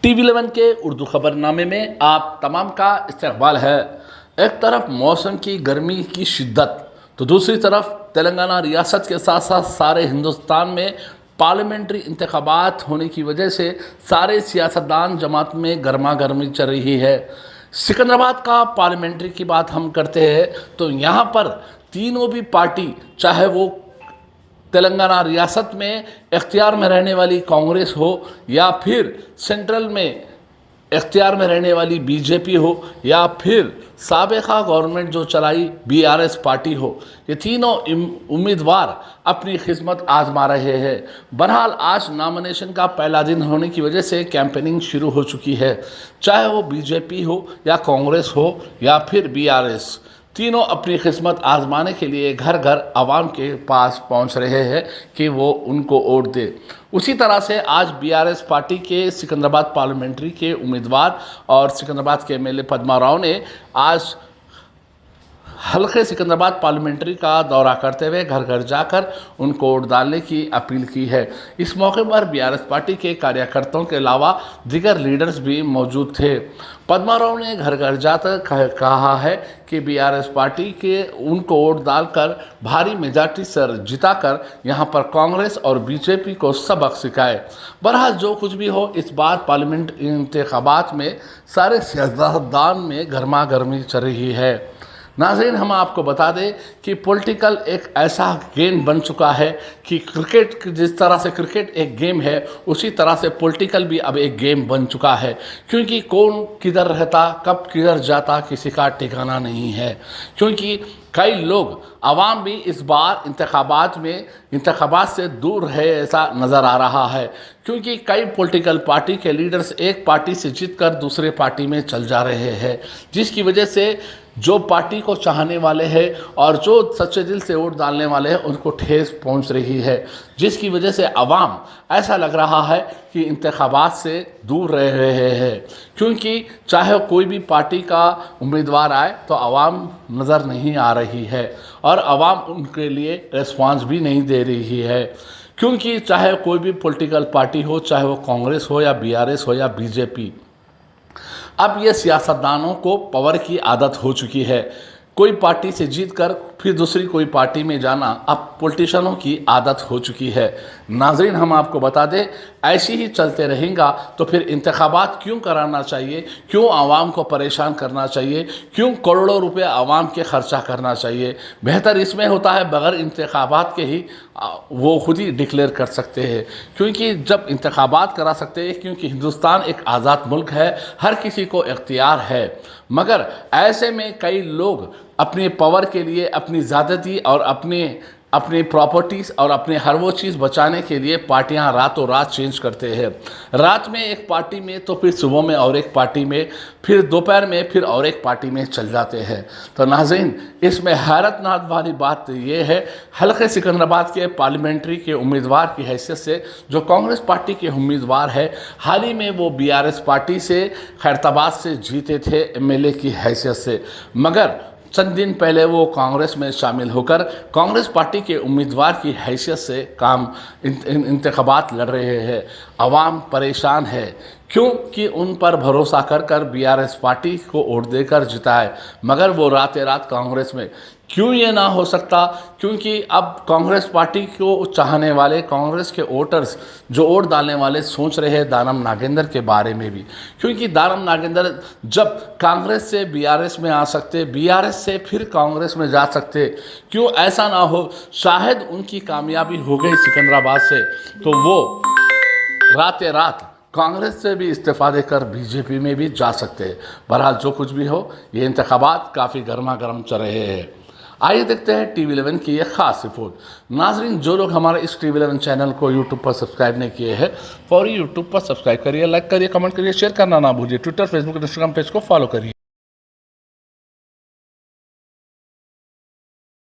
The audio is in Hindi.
TV11 के उर्दू खबरनामे में आप तमाम का इस्तकबाल है। एक तरफ मौसम की गर्मी की शिद्दत तो दूसरी तरफ तेलंगाना रियासत के साथ साथ सारे हिंदुस्तान में पार्लियामेंट्री इंतखाबात होने की वजह से सारे सियासतदान जमात में गर्मा गर्मी चल रही है। सिकंदराबाद का पार्लियामेंट्री की बात हम करते हैं तो यहाँ पर तीनों भी पार्टी, चाहे वो तेलंगाना रियासत में इख्तियार में रहने वाली कांग्रेस हो या फिर सेंट्रल में इख्तियार में रहने वाली बीजेपी हो या फिर साबिका गवर्नमेंट जो चलाई बीआरएस पार्टी हो, ये तीनों उम्मीदवार अपनी खिदमत आजमा रहे हैं। बहरहाल आज नॉमिनेशन का पहला दिन होने की वजह से कैंपेनिंग शुरू हो चुकी है। चाहे वो बीजेपी हो या कांग्रेस हो या फिर बीआरएस, तीनों अपनी किस्मत आजमाने के लिए घर घर आवाम के पास पहुंच रहे हैं कि वो उनको वोट दे। उसी तरह से आज बीआरएस पार्टी के सिकंदराबाद पार्लियामेंट्री के उम्मीदवार और सिकंदराबाद के एमएलए पद्मा राव ने आज हल्के सिकंदराबाद पार्लियामेंट्री का दौरा करते हुए घर घर जाकर उनको वोट डालने की अपील की है। इस मौके पर बीआरएस पार्टी के कार्यकर्ताओं के अलावा दीगर लीडर्स भी मौजूद थे। पद्मा राव ने घर घर जाकर कहा है कि बीआरएस पार्टी के उनको वोट डालकर भारी मेजॉरिटी से जिताकर यहाँ पर कांग्रेस और बीजेपी को सबक सिखाए। बहरहाल जो कुछ भी हो, इस बार पार्लियामेंट इंतखाबात में सारे सियासतदान में गर्मा गर्मी चल रही है। नाज़रीन, हम आपको बता दें कि पॉलिटिकल एक ऐसा गेम बन चुका है कि क्रिकेट, जिस तरह से क्रिकेट एक गेम है उसी तरह से पॉलिटिकल भी अब एक गेम बन चुका है, क्योंकि कौन किधर रहता कब किधर जाता किसी का ठिकाना नहीं है। क्योंकि कई लोग, आवाम भी इस बार इंतखाबात से दूर है ऐसा नज़र आ रहा है, क्योंकि कई पॉलिटिकल पार्टी के लीडर्स एक पार्टी से जीतकर दूसरे पार्टी में चल जा रहे हैं, जिसकी वजह से जो पार्टी को चाहने वाले हैं और जो सच्चे दिल से वोट डालने वाले हैं उनको ठेस पहुंच रही है, जिसकी वजह से आवाम ऐसा लग रहा है कि इंतखाबात से दूर रह रहे हैं। क्योंकि चाहे कोई भी पार्टी का उम्मीदवार आए तो आवाम नज़र नहीं आ रही है और आवाम उनके लिए रिस्पॉन्स भी नहीं दे रही है। क्योंकि चाहे कोई भी पॉलिटिकल पार्टी हो, चाहे वो कांग्रेस हो या बीआरएस हो या बीजेपी, अब ये सियासतदानों को पावर की आदत हो चुकी है। कोई पार्टी से जीतकर फिर दूसरी कोई पार्टी में जाना अब पॉलिटिशियनों की आदत हो चुकी है। नाज़रीन, हम आपको बता दें, ऐसी ही चलते रहेगा तो फिर इंतखाबात क्यों कराना चाहिए, क्यों आवाम को परेशान करना चाहिए, क्यों करोड़ों रुपए आवाम के खर्चा करना चाहिए। बेहतर इसमें होता है बगैर इंतखाबात के ही वो खुद ही डिक्लेयर कर सकते हैं। क्योंकि जब इंतखाबात करा सकते हैं, क्योंकि हिंदुस्तान एक आज़ाद मुल्क है, हर किसी को इख्तियार है, मगर ऐसे में कई लोग अपने पावर के लिए अपनी ज़्यादती और अपने प्रॉपर्टीज़ और अपने हर वो चीज़ बचाने के लिए पार्टियां रातों रात चेंज करते हैं। रात में एक पार्टी में तो फिर सुबह में और एक पार्टी में, फिर दोपहर में फिर और एक पार्टी में चल जाते हैं। तो नाज़रीन, इसमें हैरतनाक वाली बात ये है, हल्के सिकंदराबाद के पार्लियामेंट्री के उम्मीदवार की हैसियत से जो कांग्रेस पार्टी के उम्मीदवार है, हाल ही में वो बीआरएस पार्टी से खैरताबाद से जीते थे एमएलए की हैसियत से, मगर चंद दिन पहले वो कांग्रेस में शामिल होकर कांग्रेस पार्टी के उम्मीदवार की हैसियत से इंतखाबात लड़ रहे हैं। आवाम परेशान है क्योंकि उन पर भरोसा कर बीआरएस पार्टी को वोट देकर जिताए, मगर वो रात रात कांग्रेस में। क्यों ये ना हो सकता? क्योंकि अब कांग्रेस पार्टी को चाहने वाले, कांग्रेस के वोटर्स जो वोट डालने वाले सोच रहे हैं दानम नागेंद्र के बारे में भी, क्योंकि दानम नागेंद्र जब कांग्रेस से बीआरएस में आ सकते, बीआरएस से फिर कांग्रेस में जा सकते, क्यों ऐसा ना हो? शायद उनकी कामयाबी हो गई सिकंदराबाद से तो वो रात रात कांग्रेस से भी इस्तीफा देकर बीजेपी में भी जा सकते हैं। बहरहाल जो कुछ भी हो, ये इंतखाबात काफ़ी गर्मा गर्म चल रहे हैं। आइए देखते हैं TV11 की एक खास रिपोर्ट। नाजरीन, जो लोग हमारे इस TV11 चैनल को यूट्यूब पर सब्सक्राइब नहीं किए हैं, फौरी यूट्यूब पर सब्सक्राइब करिए, लाइक करिए, कमेंट करिए, शेयर करना ना भूलिए। ट्विटर, फेसबुक, इंस्टाग्राम पेज को फॉलो करिए।